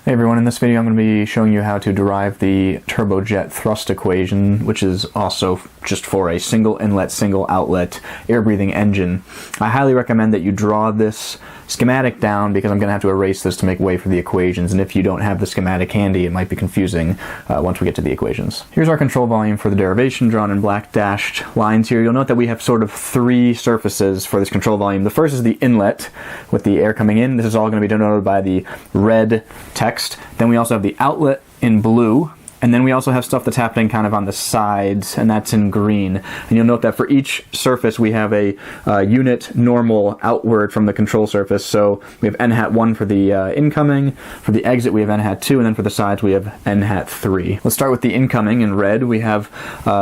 Hey everyone, in this video I'm going to be showing you how to derive the turbojet thrust equation, which is also just for a single inlet, single outlet air-breathing engine. I highly recommend that you draw this schematic down because I'm going to have to erase this to make way for the equations, and if you don't have the schematic handy it might be confusing once we get to the equations. Here's our control volume for the derivation drawn in black dashed lines here. You'll note that we have sort of three surfaces for this control volume. The first is the inlet with the air coming in. This is all going to be denoted by the red text. Then we also have the outlet in blue, and then we also have stuff that's happening kind of on the sides, and that's in green. And you'll note that for each surface we have a unit normal outward from the control surface. So we have n hat 1 for the incoming, for the exit we have n hat 2, and then for the sides we have n hat 3. Let's start with the incoming in red. We have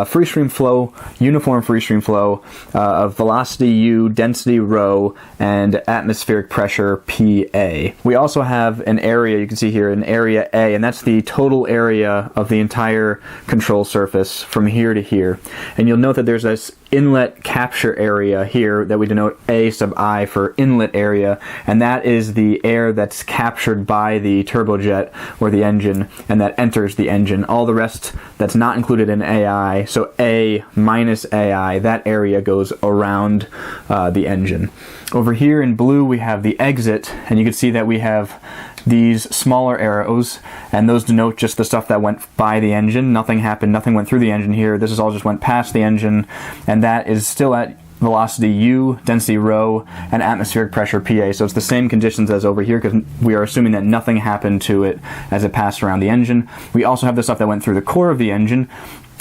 free stream flow, uniform free stream flow of velocity u, density rho, and atmospheric pressure PA. We also have an area, you can see here, an area A, and that's the total area of the entire control surface from here to here. And you'll note that there's this inlet capture area here that we denote A sub I for inlet area, and that is the air that's captured by the turbojet or the engine and that enters the engine. All the rest that's not included in AI, so A minus AI, that area goes around the engine. Over here in blue we have the exit, and you can see that we have these smaller arrows, and those denote just the stuff that went by the engine. Nothing happened, nothing went through the engine here. This is all just went past the engine, and that is still at velocity u, density rho, and atmospheric pressure PA. So it's the same conditions as over here because we are assuming that nothing happened to it as it passed around the engine. We also have the stuff that went through the core of the engine,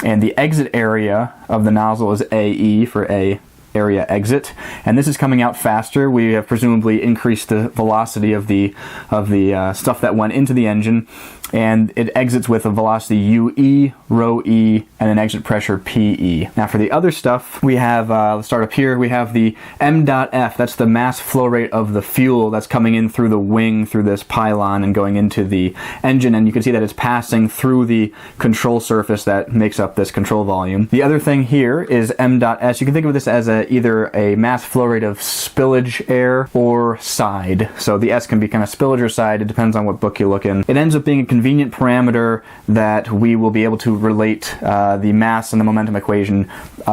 and the exit area of the nozzle is AE for A area exit, and this is coming out faster. We have presumably increased the velocity of the stuff that went into the engine, and it exits with a velocity UE, rho E, and an exit pressure PE. Now for the other stuff, we have, let's start up here, we have the m.f, that's the mass flow rate of the fuel that's coming in through the wing, through this pylon, and going into the engine, and you can see that it's passing through the control surface that makes up this control volume. The other thing here is m.s. You can think of this as either a mass flow rate of spillage air or side. So the S can be kind of spillage or side, it depends on what book you look in. It ends up being a convenient parameter that we will be able to relate the mass and the momentum equation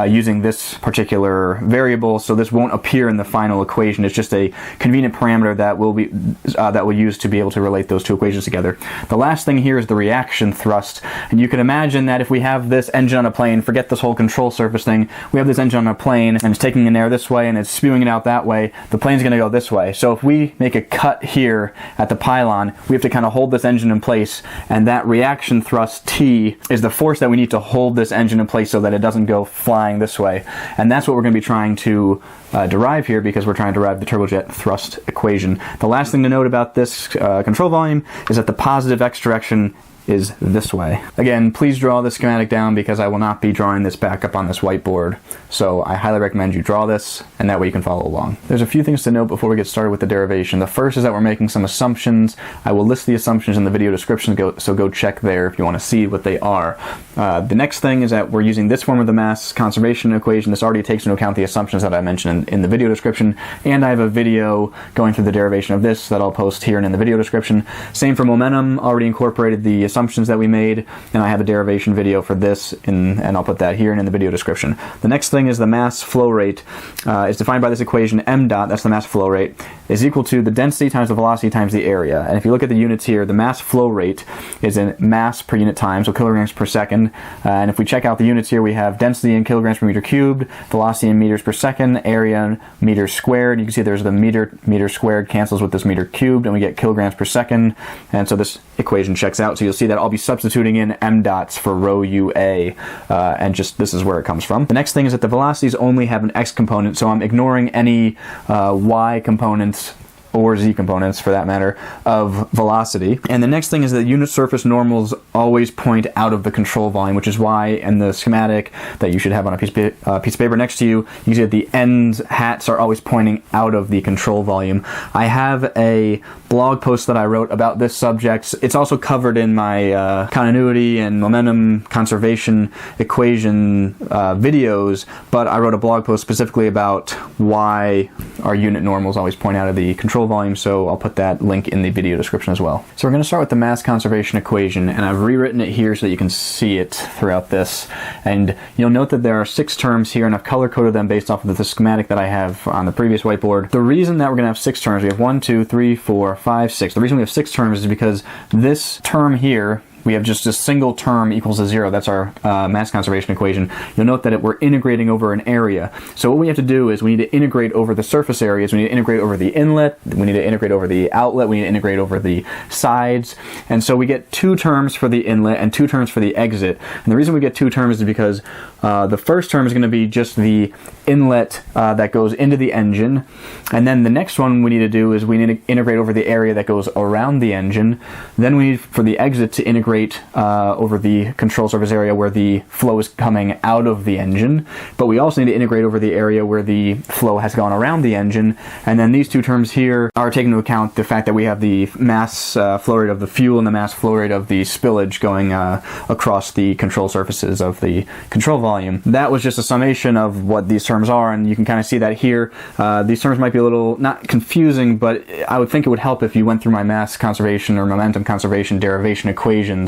using this particular variable, so this won't appear in the final equation. It's just a convenient parameter that we'll use to be able to relate those two equations together. The last thing here is the reaction thrust, and you can imagine that if we have this engine on a plane, forget this whole control surface thing, we have this engine on a plane and it's taking in air this way and it's spewing it out that way, the plane's going to go this way. So if we make a cut here at the pylon, we have to kind of hold this engine in place, and that reaction thrust T is the force that we need to hold this engine in place so that it doesn't go flying this way. And that's what we're going to be trying to derive here, because we're trying to derive the turbojet thrust equation. The last thing to note about this control volume is that the positive x direction is this way. Again, please draw the schematic down because I will not be drawing this back up on this whiteboard. So I highly recommend you draw this, and that way you can follow along. There's a few things to note before we get started with the derivation. The first is that we're making some assumptions. I will list the assumptions in the video description, so go check there if you want to see what they are. The next thing is that we're using this form of the mass conservation equation. This already takes into account the assumptions that I mentioned in the video description, and I have a video going through the derivation of this that I'll post here and in the video description. Same for momentum, already incorporated the assumptions that we made, and I have a derivation video for this, and I'll put that here and in the video description. The next thing is the mass flow rate is defined by this equation m dot, that's the mass flow rate, is equal to the density times the velocity times the area. And if you look at the units here, the mass flow rate is in mass per unit time, so kilograms per second. And if we check out the units here, we have density in kilograms per meter cubed, velocity in meters per second, area in meters squared. You can see there's the meter squared cancels with this meter cubed, and we get kilograms per second. And so this equation checks out. So you'll see that I'll be substituting in m dots for rho UA, and just this is where it comes from. The next thing is that the velocities only have an x component, so I'm ignoring any y components or z components for that matter of velocity. And the next thing is that unit surface normals always point out of the control volume, which is why in the schematic that you should have on a piece of paper next to you, you can see that the ends hats are always pointing out of the control volume. I have a blog post that I wrote about this subject. It's also covered in my continuity and momentum conservation equation videos, but I wrote a blog post specifically about why our unit normals always point out of the control control volume, so I'll put that link in the video description as well. So we're going to start with the mass conservation equation, and I've rewritten it here so that you can see it throughout this. And you'll note that there are 6 terms here, and I've color-coded them based off of the schematic that I have on the previous whiteboard. The reason that we're going to have 6 terms, we have 1, 2, 3, 4, 5, 6. The reason we have 6 terms is because this term here, we have just a single term equals to 0. That's our mass conservation equation. You'll note that we're integrating over an area. So what we have to do is we need to integrate over the surface areas. We need to integrate over the inlet. We need to integrate over the outlet. We need to integrate over the sides. And so we get 2 terms for the inlet and 2 terms for the exit. And the reason we get 2 terms is because the first term is going to be just the inlet that goes into the engine. And then the next one we need to do is we need to integrate over the area that goes around the engine. Then we need, for the exit, to integrate over the control surface area where the flow is coming out of the engine, but we also need to integrate over the area where the flow has gone around the engine. And then these 2 terms here are taking into account the fact that we have the mass flow rate of the fuel and the mass flow rate of the spillage going across the control surfaces of the control volume. That was just a summation of what these terms are, and you can kind of see that here. These terms might be a little, not confusing, but I would think it would help if you went through my mass conservation or momentum conservation derivation equations.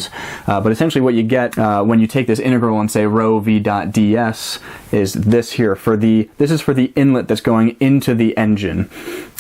But essentially what you get when you take this integral and say rho v dot ds is this here. This is for the inlet that's going into the engine.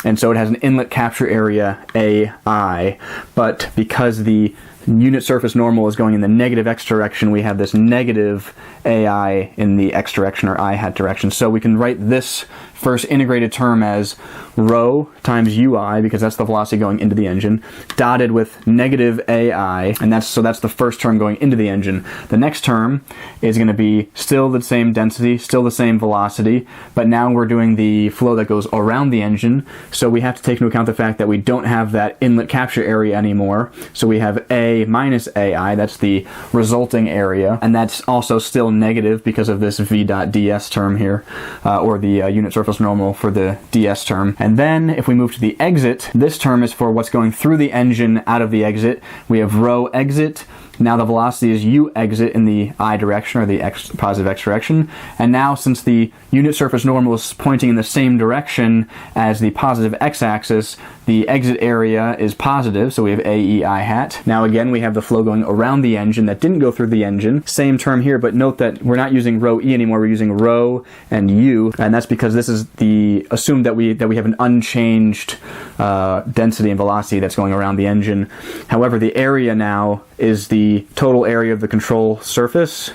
And so it has an inlet capture area AI, but because the unit surface normal is going in the negative x direction, we have this negative AI in the x direction, or I hat direction. So we can write this first integrated term as rho times ui, because that's the velocity going into the engine, dotted with negative AI, and that's the first term going into the engine. The next term is going to be still the same density, still the same velocity, but now we're doing the flow that goes around the engine, so we have to take into account the fact that we don't have that inlet capture area anymore. So we have A minus AI, that's the resulting area, and that's also still negative because of this v dot ds term here, or the unit surface normal for the ds term. And then if we move to the exit, this term is for what's going through the engine out of the exit. We have rho exit. Now the velocity is u exit in the I direction, or the positive x direction. And now since the unit surface normal is pointing in the same direction as the positive x-axis, the exit area is positive, so we have AEI hat. Now again, we have the flow going around the engine that didn't go through the engine. Same term here, but note that we're not using rho E anymore, we're using rho and U, and that's because this is the assumed that we have an unchanged density and velocity that's going around the engine. However, the area now is the total area of the control surface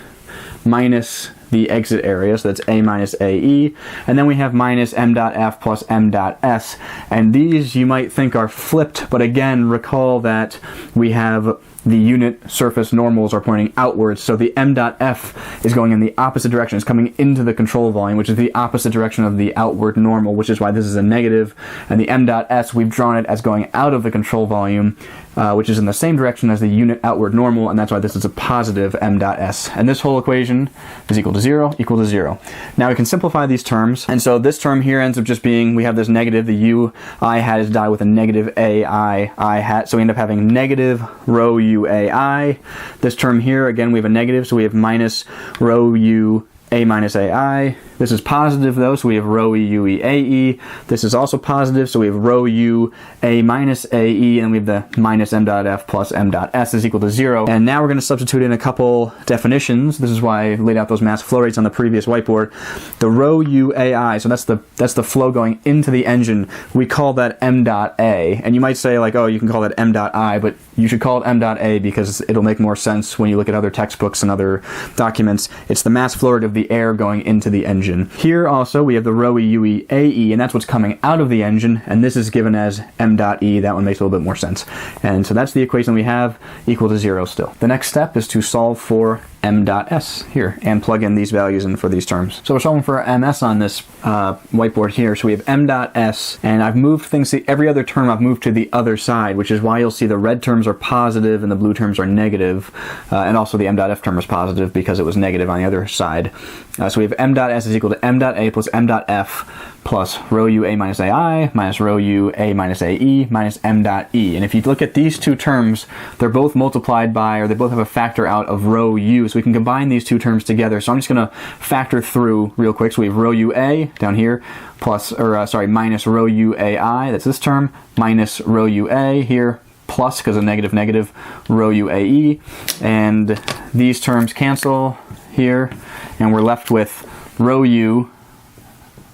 minus the exit area, so that's A minus AE, and then we have minus m dot f plus m dot s, and these you might think are flipped, but again, recall that we have the unit surface normals are pointing outwards, so the m dot f is going in the opposite direction. It's coming into the control volume, which is the opposite direction of the outward normal, which is why this is a negative, and the m dot s, we've drawn it as going out of the control volume, which is in the same direction as the unit outward normal, and that's why this is a positive m dot s. And this whole equation is equal to 0, equal to 0. Now we can simplify these terms, and so this term here ends up just being, we have this negative, the u I hat is dotted with a negative a I hat, so we end up having negative rho u a I. This term here, again, we have a negative, so we have minus rho u a minus ai. This is positive though, so we have rho e u e a e. This is also positive, so we have rho u a minus a e, and we have the minus m dot f plus m dot s is equal to 0. And now we're going to substitute in a couple definitions. This is why I laid out those mass flow rates on the previous whiteboard. The rho u a I, so that's the flow going into the engine. We call that m dot a, and you might say like, oh, you can call that m dot I, but you should call it m dot a because it'll make more sense when you look at other textbooks and other documents. It's the mass flow rate of the air going into the engine. Here also we have the rho e u e a e, and that's what's coming out of the engine, and this is given as m dot e. That one makes a little bit more sense. And so that's the equation we have, equal to 0 still. The next step is to solve for m dot s here and plug in these values in for these terms. So we're solving for ms on this whiteboard here. So we have m dot s, and I've moved things to every other term, I've moved to the other side, which is why you'll see the red terms are positive and the blue terms are negative, and also the m dot f term is positive because it was negative on the other side. So we have m dot s is equal to m dot a plus m dot f plus rho u a minus ai minus rho u a minus ae minus m dot e. And if you look at these two terms, they're both multiplied by, or they both have a factor out of rho u, so we can combine these two terms together. So I'm just going to factor through real quick. So we have rho u a down here plus, or minus rho u ai, that's this term, minus rho u a here, plus, because of negative negative, rho u a e, and these terms cancel here, and we're left with rho u,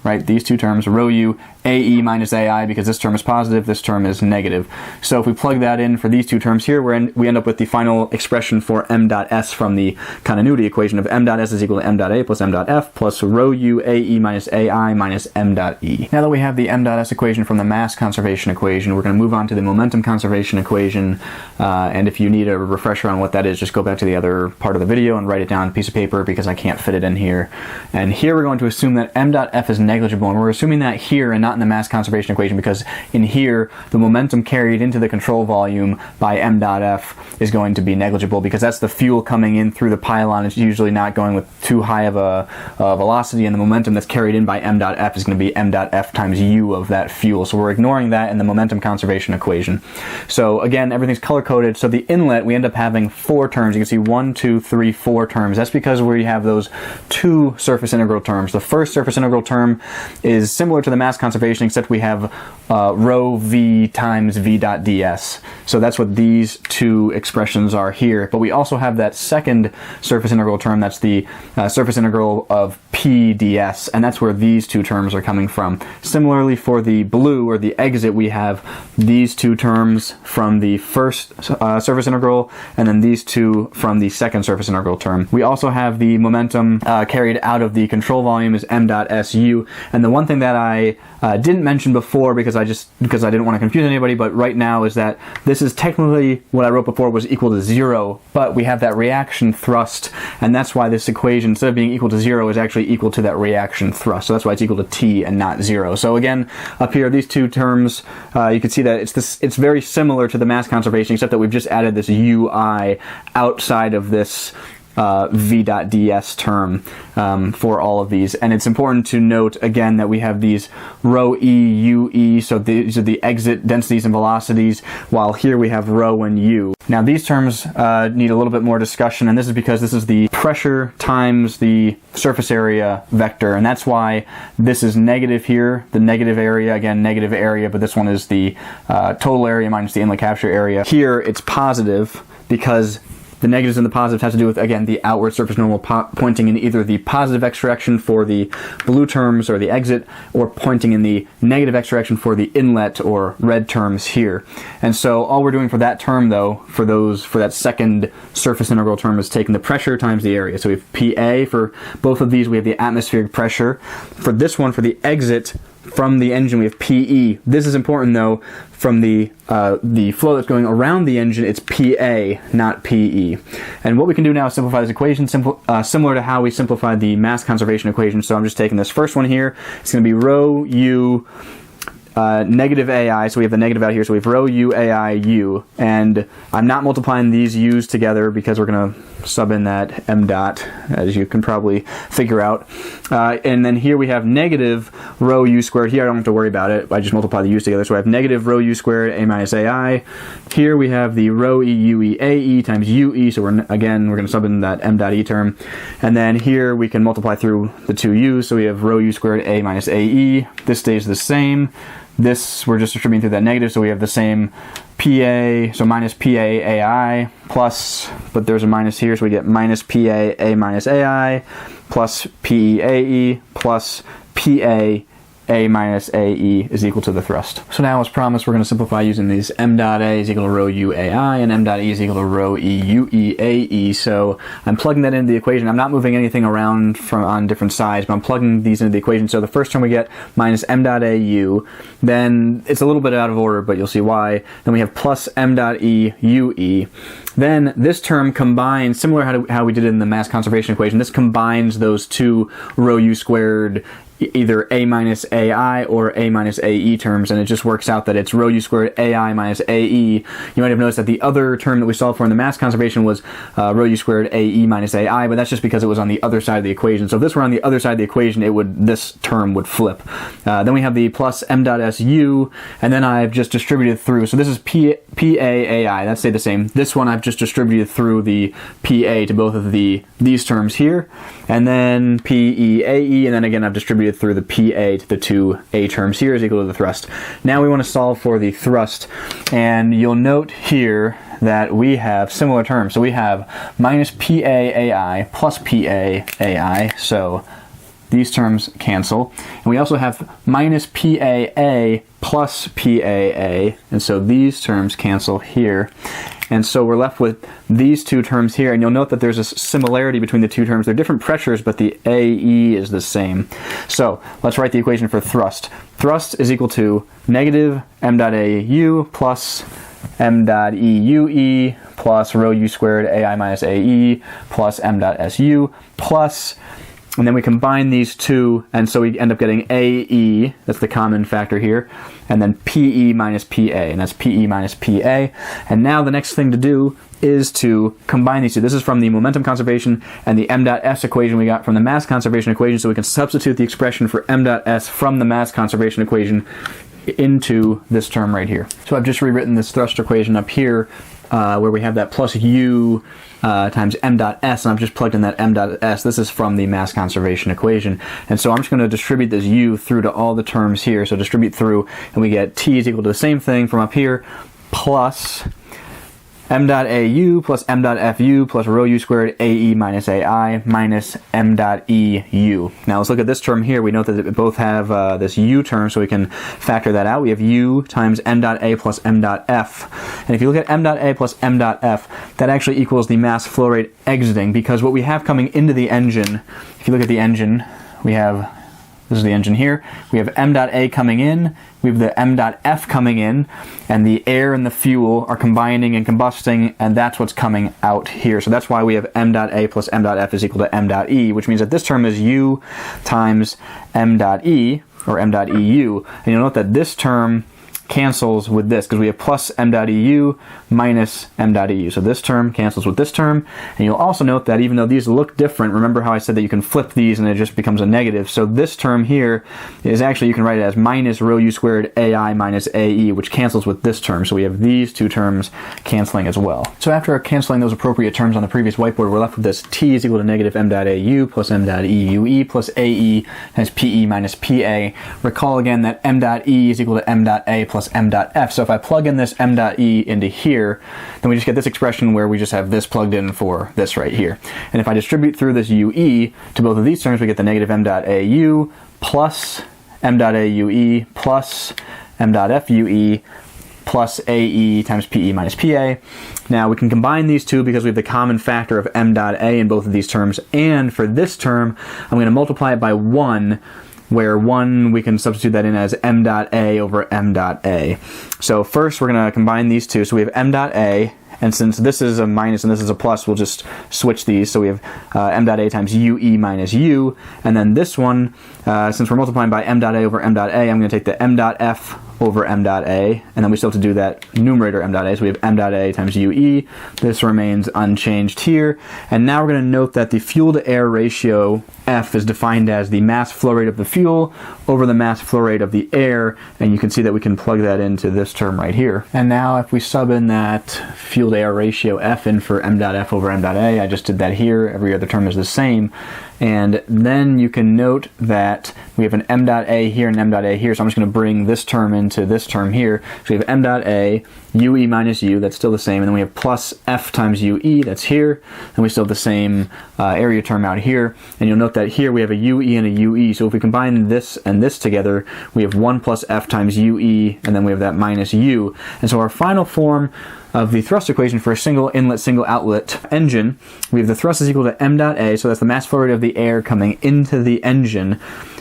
right, these two terms, rho u ae minus ai, because this term is positive, this term is negative. So if we plug that in for these two terms here, we end up with the final expression for m dot s from the continuity equation of m dot s is equal to m dot a plus m dot f plus rho u ae minus ai minus m dot e. Now that we have the m dot s equation from the mass conservation equation, we're going to move on to the momentum conservation equation, and if you need a refresher on what that is, just go back to the other part of the video and write it down on a piece of paper, because I can't fit it in here. And here we're going to assume that m dot f is negligible, and we're assuming that here and not in the mass conservation equation, because in here the momentum carried into the control volume by m dot f is going to be negligible, because that's the fuel coming in through the pylon. It's usually not going with too high of a velocity, and the momentum that's carried in by m dot f is going to be m dot f times u of that fuel. So we're ignoring that in the momentum conservation equation. So again, everything's color coded. So the inlet, we end up having 4 terms. You can see 1, 2, 3, 4 terms. That's because we have those 2 surface integral terms. The first surface integral term is similar to the mass conservation, except we have rho v times v dot ds. So that's what these 2 expressions are here. But we also have that second surface integral term, that's the surface integral of p ds, and that's where these 2 terms are coming from. Similarly, for the blue, or the exit, we have these 2 terms from the first surface integral, and then these 2 from the second surface integral term. We also have the momentum carried out of the control volume is m dot su, and the one thing that I didn't mention before, because I didn't want to confuse anybody, but right now, is that this is technically what I wrote before was equal to 0, but we have that reaction thrust, and that's why this equation, instead of being equal to 0, is actually equal to that reaction thrust. So that's why it's equal to t and not 0. So again, up here, these 2 terms, you can see that it's very similar to the mass conservation, except that we've just added this ui outside of this v.ds term for all of these. And it's important to note again that we have these rho e, ue, so these are the exit densities and velocities, while here we have rho and u. Now these terms need a little bit more discussion, and this is because this is the pressure times the surface area vector, and that's why this is negative here, the negative area, again negative area, but this one is the total area minus the inlet capture area. Here it's positive, because the negatives and the positives have to do with, again, the outward surface normal pointing in either the positive x direction for the blue terms or the exit, or pointing in the negative x direction for the inlet or red terms here. And so all we're doing for that term, though, for that second surface integral term, is taking the pressure times the area. So we have PA for both of these. We have the atmospheric pressure. For this one, for the exit from the engine, we have PE. This is important, though. From the flow that's going around the engine, it's PA, not PE. And what we can do now is simplify this equation, similar to how we simplified the mass conservation equation. So I'm just taking this first one here. It's going to be rho u negative ai, so we have the negative out here, so we have rho u ai u, and I'm not multiplying these u's together because we're going to sub in that m dot, as you can probably figure out. And then here we have negative rho u squared. Here I don't have to worry about it, I just multiply the u's together, so I have negative rho u squared a minus ai. Here we have the rho e u e a e times ue, so we're going to sub in that m dot e term. And then here we can multiply through the 2 u's, so we have rho u squared a minus ae. This stays the same. This, we're just distributing through that negative, so we have the same PA, so minus PA AI, plus, but there's a minus here, so we get minus PA A minus AI, plus PEAE, plus PA A minus AE is equal to the thrust. So now, as promised, we're going to simplify using these m dot A is equal to rho u AI, and m dot E is equal to rho e u e AE. So I'm plugging that into the equation. I'm not moving anything around on different sides, but I'm plugging these into the equation. So the first term we get minus m dot AU, then it's a little bit out of order, but you'll see why. Then we have plus m dot E UE. Then this term combines, similar to how we did it in the mass conservation equation, this combines those 2 rho u squared either A minus AI or A minus AE terms, and it just works out that it's rho u squared AI minus AE. You might have noticed that the other term that we solved for in the mass conservation was rho u squared AE minus AI, but that's just because it was on the other side of the equation. So if this were on the other side of the equation, this term would flip. Then we have the plus m dot su, and then I've just distributed through. So this is PAAI, that stayed the same. This one I've just distributed through the PA to both of these terms here, and then PEAE, and then again I've distributed through the PA to the two A terms here is equal to the thrust. Now we want to solve for the thrust, and you'll note here that we have similar terms. So we have minus PAAI plus PAAI, so these terms cancel. And we also have minus PAA plus PAA, and so these terms cancel here. And so we're left with these two terms here, and you'll note that there's a similarity between the two terms. They're different pressures, but the AE is the same. So let's write the equation for thrust. Thrust is equal to negative m dot AU plus m dot EUE plus rho u squared AI minus AE plus m dot SU plus, and then we combine these two, and so we end up getting AE, that's the common factor here, and then PE minus PA, and that's PE minus PA. And now the next thing to do is to combine these two. This is from the momentum conservation and the m dot s equation we got from the mass conservation equation, so we can substitute the expression for m dot s from the mass conservation equation into this term right here. So I've just rewritten this thrust equation up here where we have that plus u times m dot s, and I've just plugged in that m dot s. This is from the mass conservation equation, and so I'm just going to distribute this u through to all the terms here. So distribute through, and we get t is equal to the same thing from up here, plus m dot AU plus m dot FU plus rho u squared AE minus AI minus m dot EU. Now let's look at this term here. We note that they both have this u term, so we can factor that out. We have u times m dot A plus m dot F. And if you look at m dot A plus m dot F, that actually equals the mass flow rate exiting, because what we have coming into the engine, if you look at the engine, we have, this is the engine here, we have m dot A coming in, we have the m dot F coming in, and the air and the fuel are combining and combusting, and that's what's coming out here. So that's why we have m dot A plus m dot F is equal to m dot E, which means that this term is u times m dot E, or m dot EU. And you'll note that this term cancels with this, because we have plus m dot EU minus m dot EU. So this term cancels with this term, and you'll also note that even though these look different, remember how I said that you can flip these and it just becomes a negative. So this term here is actually, you can write it as minus rho u squared AI minus AE, which cancels with this term. So we have these two terms canceling as well. So after canceling those appropriate terms on the previous whiteboard, we're left with this t is equal to negative m dot AU plus m dot EUE plus AE times PE minus PA. Recall again that m dot E is equal to m dot A plus m dot F. So if I plug in this m dot E into here, then we just get this expression where we just have this plugged in for this right here. And if I distribute through this UE to both of these terms, we get the negative m dot AU plus m dot AUE plus m dot FUE plus AE times PE minus PA. Now we can combine these two because we have the common factor of m dot A in both of these terms, and for this term I'm going to multiply it by 1, where 1 we can substitute that in as m dot A over m dot A. So first we're going to combine these two. So we have m dot A, and since this is a minus and this is a plus, we'll just switch these. So we have m dot A times UE minus U, and then this one, since we're multiplying by m dot A over m dot A, I'm going to take the m dot F over m dot A, and then we still have to do that numerator m dot A, so we have m dot A times UE. This remains unchanged here, and now we're going to note that the fuel to air ratio F is defined as the mass flow rate of the fuel over the mass flow rate of the air, and you can see that we can plug that into this term right here. And now if we sub in that fuel to air ratio F in for m dot F over m dot A, I just did that here, every other term is the same, and then you can note that we have an m dot A here and m dot A here, so I'm just going to bring this term into this term here. So we have m dot A, UE minus U, that's still the same, and then we have plus F times UE, that's here, and we still have the same area term out here, and you'll note that here we have a UE and a UE, so if we combine this and this together, we have 1 plus F times UE, and then we have that minus U. And so our final form of the thrust equation for a single inlet, single outlet engine, we have the thrust is equal to m dot A, so that's the mass flow rate of the air coming into the engine,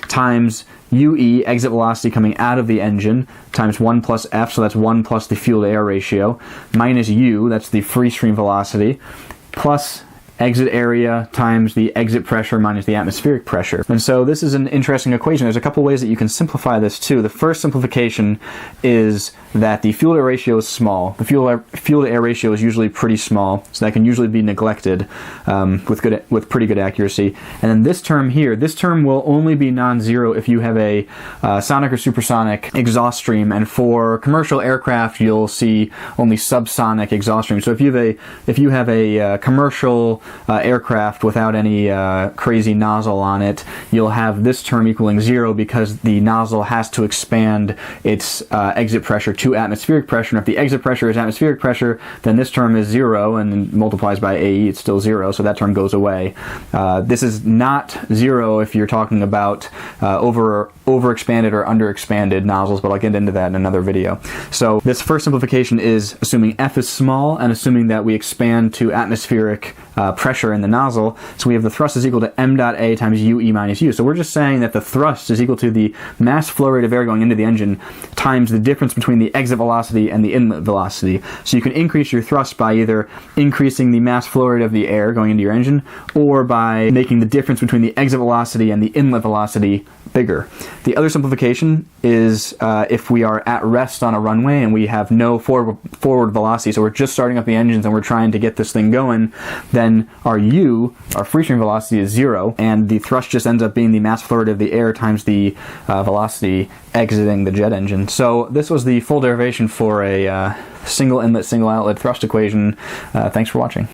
times UE, exit velocity coming out of the engine, times 1 plus F, so that's 1 plus the fuel to air ratio, minus U, that's the free stream velocity, plus exit area times the exit pressure minus the atmospheric pressure. And so this is an interesting equation. There's a couple ways that you can simplify this too. The first simplification is that the fuel-to-air ratio is small. The fuel-to-air ratio is usually pretty small, so that can usually be neglected with pretty good accuracy. And then this term here, this term will only be non-zero if you have a sonic or supersonic exhaust stream, and for commercial aircraft you'll see only subsonic exhaust stream. So if you have a commercial aircraft without any crazy nozzle on it, you'll have this term equaling 0 because the nozzle has to expand its exit pressure to atmospheric pressure, and if the exit pressure is atmospheric pressure, then this term is 0 and multiplies by AE, it's still 0, so that term goes away. This is not 0 if you're talking about overexpanded or underexpanded nozzles, but I'll get into that in another video. So this first simplification is assuming F is small and assuming that we expand to atmospheric pressure in the nozzle. So we have the thrust is equal to m dot A times UE minus U. So we're just saying that the thrust is equal to the mass flow rate of air going into the engine times the difference between the exit velocity and the inlet velocity. So you can increase your thrust by either increasing the mass flow rate of the air going into your engine, or by making the difference between the exit velocity and the inlet velocity bigger. The other simplification is if we are at rest on a runway and we have no forward velocity, so we're just starting up the engines and we're trying to get this thing going, then our U, our free stream velocity, is 0, and the thrust just ends up being the mass flow rate of the air times the velocity exiting the jet engine. So this was the full derivation for a single inlet, single outlet thrust equation. Thanks for watching.